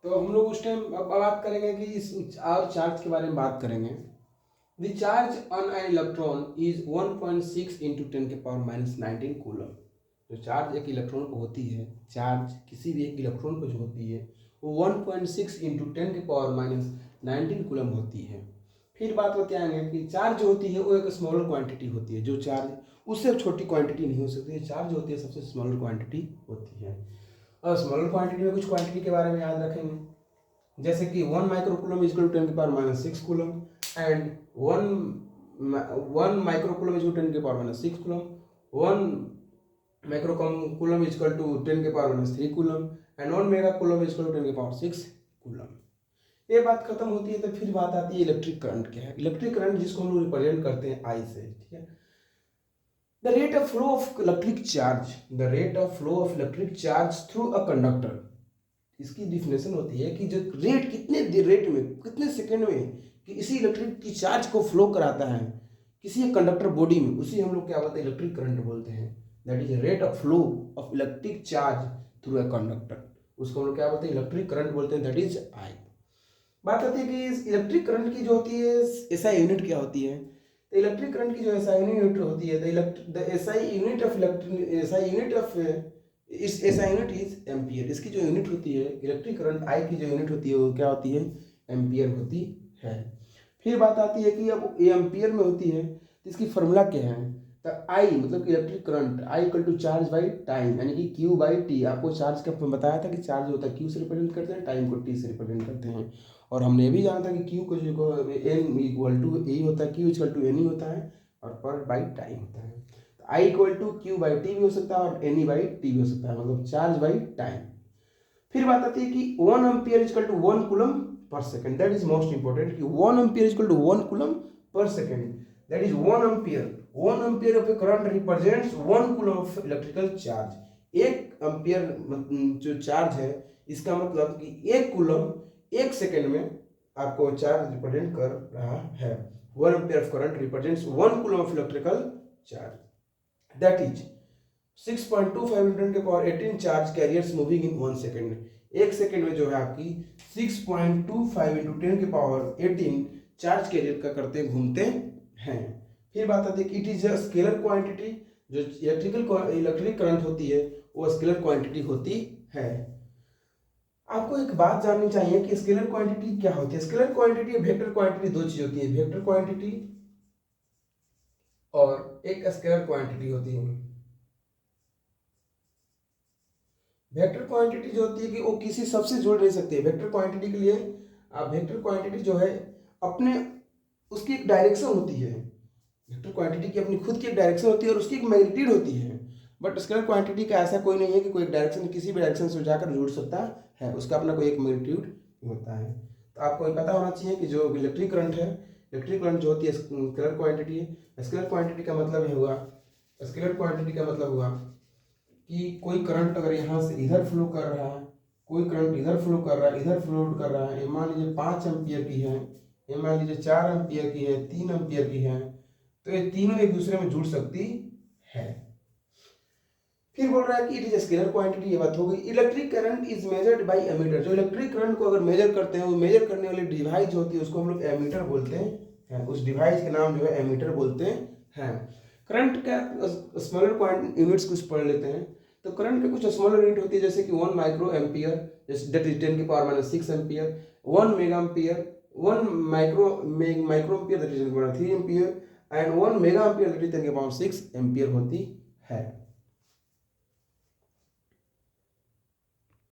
तो हम लोग उस टाइम अब बात करेंगे कि इस और चार्ज के बारे में बात करेंगे। The charge on an electron is 1.6 into 10⁻⁹ coulomb. जो चार्ज एक इलेक्ट्रॉन को होती है, चार्ज किसी भी एक इलेक्ट्रॉन को जो होती है वो 1.6 इंटू 10⁻⁹ कूलम होती है। फिर बात होते आएंगे कि चार्ज जो होती है वो एक स्मॉलर क्वांटिटी होती है, जो चार्ज उससे छोटी क्वांटिटी नहीं हो सकती है। चार्ज होती है सबसे स्मॉलर क्वांटिटी होती है। और स्मॉलर क्वांटिटी में कुछ क्वांटिटी के बारे में याद रखेंगे, जैसे कि 1 microcoulomb is equal to 10⁻⁶ coulomb and 1 microcoulomb is equal to 10⁻⁶ coulomb, 1 microcoulomb is equal to 10⁻³ coulomb and 1 mega coulomb is equal to 10⁻6 coulomb. ये बात खत्म होती है तो फिर बात आती है इलेक्ट्रिक करंट क्या है। इलेक्ट्रिक करंट जिसको हम लोग रिप्रेजेंट करते हैं आई से, ठीक है। The rate of flow of electric charge, the rate of flow of electric charge through a conductor. इसकी डिफिनेशन होती है कि जो रेट कितने रेट में, कितने सेकेंड में कि इसी इलेक्ट्रिक की चार्ज को फ्लो कराता है किसी एक कंडक्टर बॉडी में, उसी हम लोग क्या बोलते हैं, इलेक्ट्रिक करंट बोलते हैं। That is rate of flow of electric charge through a conductor, उसको हम लोग क्या बोलते हैं, इलेक्ट्रिक करंट बोलते हैं। That is I. बात आती है कि इस इलेक्ट्रिक करंट की जो होती है एसआई यूनिट क्या होती है। तो इलेक्ट्रिक करंट की जो एसआई यूनिट होती है, the SI unit of SI unit of इस एसआई यूनिट इज एम्पियर। इसकी जो यूनिट होती है इलेक्ट्रिक करंट आई की जो यूनिट होती है वो क्या होती है, एम्पियर होती है। फिर बात आती है कि अब ये एम्पियर में होती है तो इसकी फॉर्मूला क्या है। तो आई मतलब कि electric current I equal to charge by time, यानी कि क्यू बाई टी। आपको चार्ज का बताया था कि चार्ज होता है क्यू से रिप्रेजेंट करते हैं, टाइम को टी से रिप्रेजेंट करते हैं। और हमने ये भी जाना था कि क्यू को जो एन इक्वल टू ए होता है, क्यू इक्वल टू एन ही होता है और पर बाई टाइम होता है। तो I equal to Q by T भी हो सकता है और एन ई बाई टी भी हो सकता है, मतलब चार्ज बाई टाइम। फिर बात आती है कि 1 ampere equal to 1 coulomb per second. That is most important कि 1 ampere equal to 1 coulomb per second. That is 1 ampere, 1 ampere of a current represents 1 coulomb of electrical charge. 1 ampere जो charge है इसका मतलब कि 1 कूलम 1 सेकेंड में आपको charge represent कर रहा है। 1 ampere of current represents 1 coulomb of electrical charge. That is 6.25 into 10⁻18 charge carriers moving in 1 second. 1 second में जो है आपकी 6.25 into 10⁻18 चार्ज कैरियर का करते घूमते हैं। फिर बात आती है कि it is a scalar quantity. जो इलेक्ट्रिक करंट होती है वो स्केलर क्वांटिटी होती है। आपको एक बात जाननी चाहिए कि स्केलर क्वांटिटी क्या होती है। स्केलर क्वांटिटी और वेक्टर क्वांटिटी दो चीज होती है, वेक्टर क्वांटिटी और एक स्केलर क्वांटिटी होती है। वेक्टर क्वांटिटी जो होती है कि वो किसी सबसे जुड़ नहीं सकती है। वेक्टर क्वांटिटी के लिए वेक्टर क्वांटिटी जो है अपने उसकी एक डायरेक्शन होती है। वेक्टर क्वांटिटी की अपनी खुद की एक डायरेक्शन होती है और उसकी एक मैग्नीट्यूड होती है। बट स्केलर क्वांटिटी का ऐसा कोई नहीं है कि कोई एक डायरेक्शन किसी भी डायरेक्शन से जाकर जुड़ सकता है, उसका अपना कोई एक मैग्नीट्यूड होता है। तो आपको ये पता होना चाहिए कि जो इलेक्ट्रिक करंट है, इलेक्ट्रिक करंट जो होती है स्केलर क्वांटिटी है। स्केलर क्वांटिटी का मतलब ये हुआ, स्केलर क्वांटिटी का मतलब हुआ कि कोई करंट अगर यहाँ से इधर फ्लो कर रहा है, कोई करंट इधर फ्लो कर रहा है, इधर फ्लो कर रहा है, ये मान लीजिए 5 एम्पियर की है, ये मान लीजिए 4 एम्पियर की है, 3 एम्पियर की है, तो ये तीनों एक दूसरे में जुड़ सकती है। फिर बोल रहा है कि इट इज स्केलर क्वांटिटी, ये बात हो गई। Electric current is measured by ammeter. जो इलेक्ट्रिक करंट को अगर मेजर करते हैं, वो मेजर करने वाली डिवाइस होती है उसको हम लोग एमीटर बोलते हैं। उस डिवाइस के नाम जो है एमीटर बोलते हैं। करंट का स्मॉलर यूनिट्स कुछ पढ़ लेते हैं। तो करंट के कुछ स्मॉलर यूनिट होती है जैसे कि 1 micro ampere, that is 10⁻⁶ ampere, 1 mega ampere, 1 micro ampere that is 3 ampere and 1 mega ampere that is 10⁻6 ampere होती है।